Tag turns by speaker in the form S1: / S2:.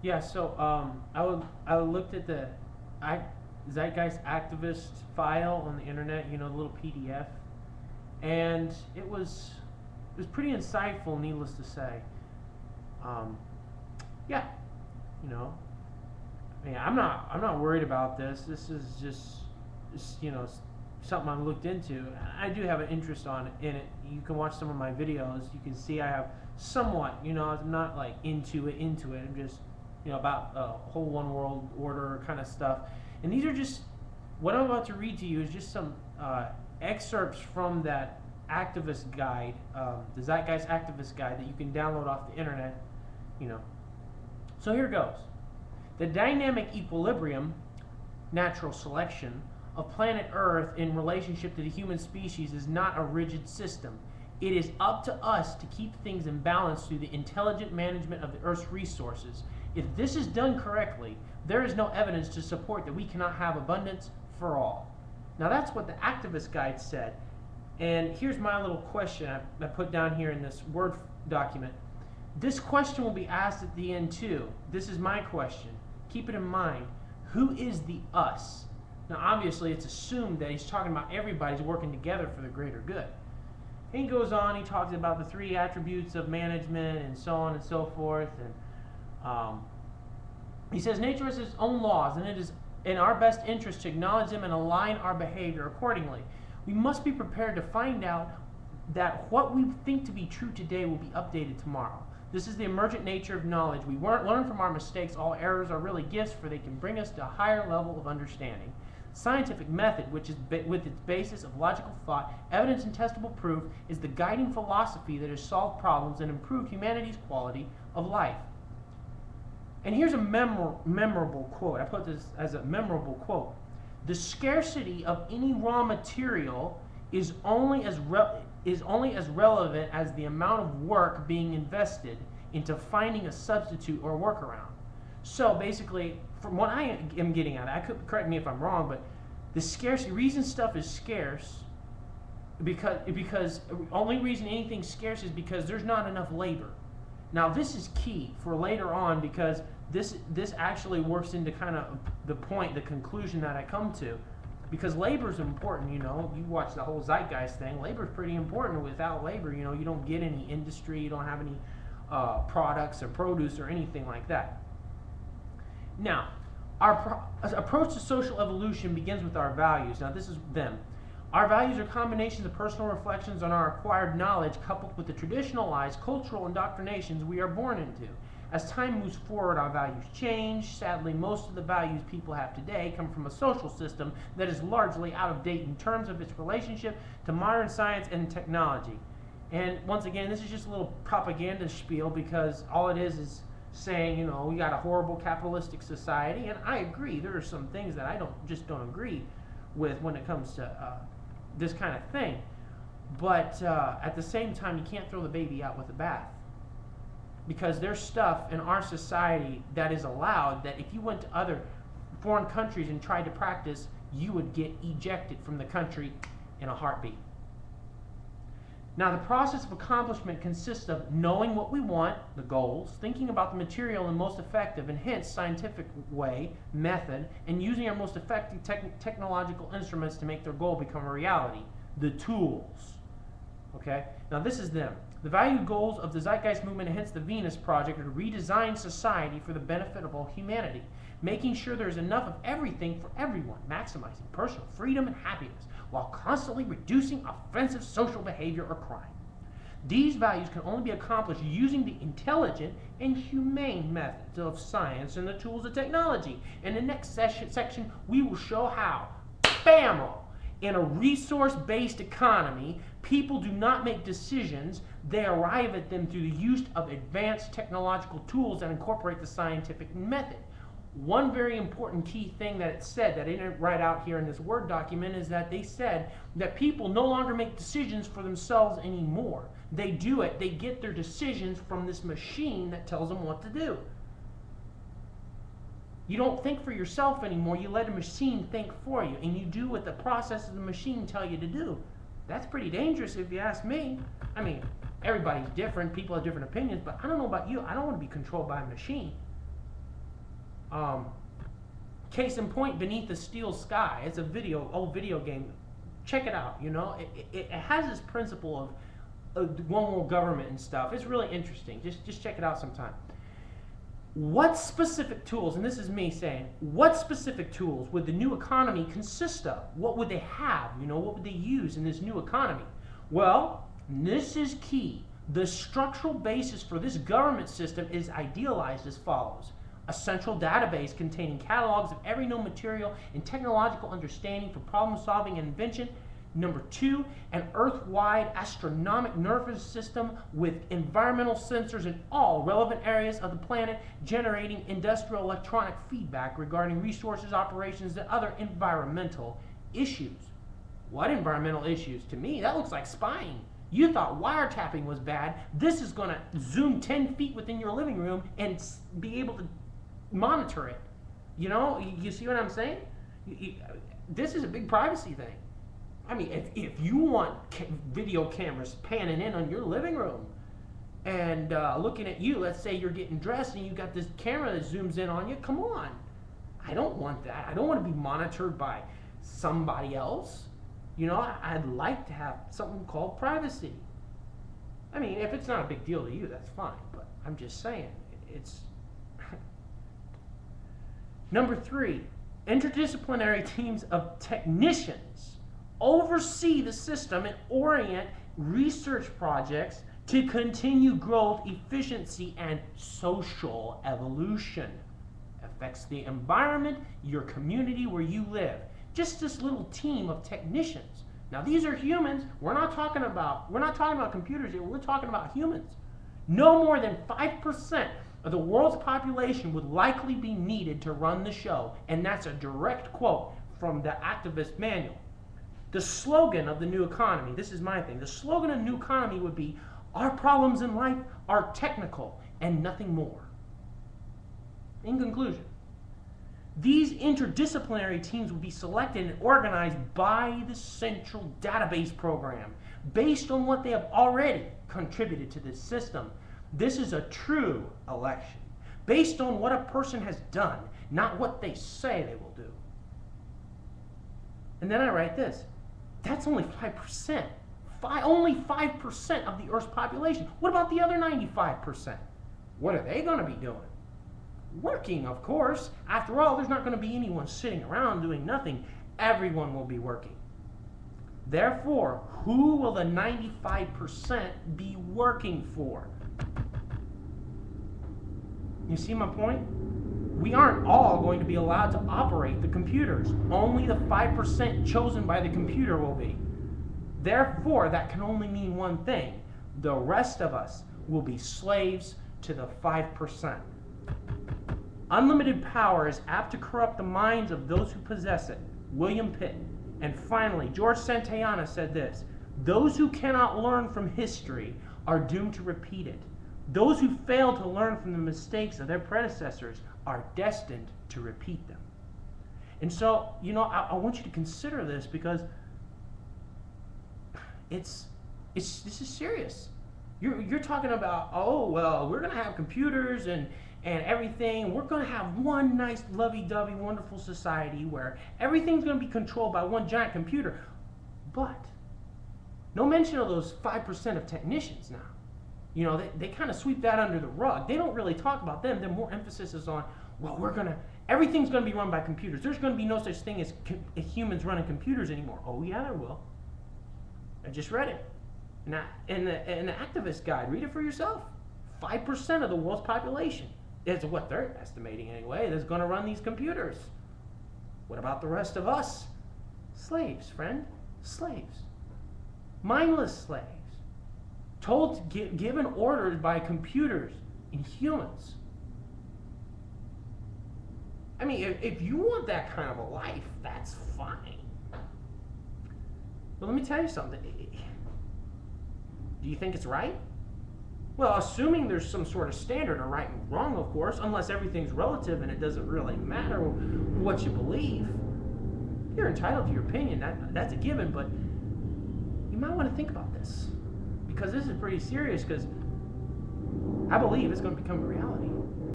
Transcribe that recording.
S1: Yeah, so I looked at the Zeitgeist activist file on the internet, you know, the little PDF, and it was pretty insightful, needless to say. Um, yeah, you know, I mean, I'm not worried about this. This is just you know, something I've looked into. I do have an interest in it. You can watch some of my videos. You can see I have somewhat, you know, I'm not like into it. I'm just, you know, about whole one world order kind of stuff. And these are just what I'm about to read to you is just some excerpts from that activist guide, the Zeitgeist activist guide that you can download off the internet. You know, so here goes. The dynamic equilibrium, natural selection, of planet Earth in relationship to the human species is not a rigid system. It is up to us to keep things in balance through the intelligent management of the Earth's resources. If this is done correctly, there is no evidence to support that we cannot have abundance for all. Now that's what the activist guide said. And here's my little question I put down here in this Word document. This question will be asked at the end too. This is my question. Keep it in mind. Who is the us? Now obviously it's assumed that he's talking about everybody's working together for the greater good. And he goes on, he talks about the three attributes of management and so on and so forth. And he says nature has its own laws, and it is in our best interest to acknowledge them and align our behavior accordingly. We must be prepared to find out that what we think to be true today will be updated tomorrow. This is the emergent nature of knowledge. We learn from our mistakes. All errors are really gifts, for they can bring us to a higher level of understanding. Scientific method, which is with its basis of logical thought, evidence, and testable proof, is the guiding philosophy that has solved problems and improved humanity's quality of life. And here's a memorable quote. I put this as a memorable quote. The scarcity of any raw material is only as relevant as the amount of work being invested into finding a substitute or workaround. So basically, from what I am getting at, correct me if I'm wrong, but the scarcity reason stuff is scarce because only reason anything's scarce is because there's not enough labor. Now this is key for later on, because this actually works into kind of the conclusion that I come to, because labor is important. You know, you watch the whole Zeitgeist thing. Labor is pretty important. Without labor, you know, you don't get any industry, you don't have any products or produce or anything like that. Now, our approach to social evolution begins with our values. Now, this is them. Our values are combinations of personal reflections on our acquired knowledge coupled with the traditionalized cultural indoctrinations we are born into. As time moves forward, our values change. Sadly, most of the values people have today come from a social system that is largely out of date in terms of its relationship to modern science and technology. And once again, this is just a little propaganda spiel, because all it is saying, you know, we got a horrible capitalistic society, and I agree. There are some things that I don't agree with when it comes to this kind of thing. But at the same time, you can't throw the baby out with the bath, because there's stuff in our society that is allowed that if you went to other foreign countries and tried to practice, you would get ejected from the country in a heartbeat. Now, the process of accomplishment consists of knowing what we want, the goals, thinking about the material in the most effective and hence scientific way, method, and using our most effective technological instruments to make their goal become a reality, the tools. Okay? Now, this is them. The valued goals of the Zeitgeist movement and hence the Venus Project are to redesign society for the benefit of all humanity, making sure there's enough of everything for everyone, maximizing personal freedom and happiness, while constantly reducing offensive social behavior or crime. These values can only be accomplished using the intelligent and humane methods of science and the tools of technology. In the next section, we will show how. Bam! In a resource-based economy, people do not make decisions, they arrive at them through the use of advanced technological tools that incorporate the scientific method. One very important key thing that it said, that I didn't write out here in this Word document, is that they said that people no longer make decisions for themselves anymore. They get their decisions from this machine that tells them what to do. You don't think for yourself anymore, you let a machine think for you, and you do what the process of the machine tell you to do. That's pretty dangerous if you ask me. I mean, everybody's different, people have different opinions, but I don't know about you, I don't want to be controlled by a machine. Um, Case in point, Beneath the Steel Sky. It's a old video game. Check it out. You know, it has this principle of one world government and stuff. It's really interesting. Just check it out sometime. What specific tools, and this is me saying, what specific tools would the new economy consist of? What would they have? You know, what would they use in this new economy? Well, this is key. The structural basis for this government system is idealized as follows. A central database containing catalogs of every known material and technological understanding for problem solving and invention. Number 2, an Earth-wide astronomic nervous system with environmental sensors in all relevant areas of the planet, generating industrial electronic feedback regarding resources, operations, and other environmental issues. What environmental issues? To me, that looks like spying. You thought wiretapping was bad. This is going to zoom 10 feet within your living room and be able to monitor it. You know, you see what I'm saying? This is a big privacy thing. I mean, if you want video cameras panning in on your living room and looking at you, let's say you're getting dressed and you got this camera that zooms in on you, come on. I don't want that. I don't want to be monitored by somebody else. You know, I'd like to have something called privacy. I mean, if it's not a big deal to you, that's fine. But I'm just saying, it's... Number 3, interdisciplinary teams of technicians oversee the system and orient research projects to continue growth, efficiency, and social evolution. Affects the environment, your community where you live. Just this little team of technicians. Now these are humans. We're not talking about computers here. We're talking about humans. No more than 5% of the world's population would likely be needed to run the show, and that's a direct quote from the activist manual. The slogan of the new economy, this is my thing, the slogan of the new economy would be, our problems in life are technical and nothing more. In conclusion, these interdisciplinary teams will be selected and organized by the central database program based on what they have already contributed to this system. This is a true election, based on what a person has done, not what they say they will do. And then I write this. That's only 5%. Only 5% of the Earth's population. What about the other 95%? What are they going to be doing? Working, of course. After all, there's not going to be anyone sitting around doing nothing. Everyone will be working. Therefore, who will the 95% be working for? You see my point? We aren't all going to be allowed to operate the computers. Only the 5% chosen by the computer will be. Therefore, that can only mean one thing. The rest of us will be slaves to the 5%. Unlimited power is apt to corrupt the minds of those who possess it. William Pitt. And finally, George Santayana said this: those who cannot learn from history are doomed to repeat it. Those who fail to learn from the mistakes of their predecessors are destined to repeat them. And so, you know, I want you to consider this, because this is serious. You're talking about, oh, well, we're going to have computers and everything. We're going to have one nice, lovey-dovey, wonderful society where everything's going to be controlled by one giant computer. But no mention of those 5% of technicians now. You know, they kind of sweep that under the rug. They don't really talk about them. Their more emphasis is on, well, everything's going to be run by computers. There's going to be no such thing as humans running computers anymore. Oh, yeah, there will. I just read it. In the activist guide, read it for yourself. 5% of the world's population is what they're estimating anyway, that's going to run these computers. What about the rest of us? Slaves, friend. Slaves. Mindless slaves. Told to given orders by computers and humans. I mean, if you want that kind of a life, that's fine. But let me tell you something. Do you think it's right? Well, assuming there's some sort of standard of right and wrong, of course, unless everything's relative and it doesn't really matter what you believe. You're entitled to your opinion, that's a given, but you might want to think about this. Because this is pretty serious, because I believe it's going to become a reality.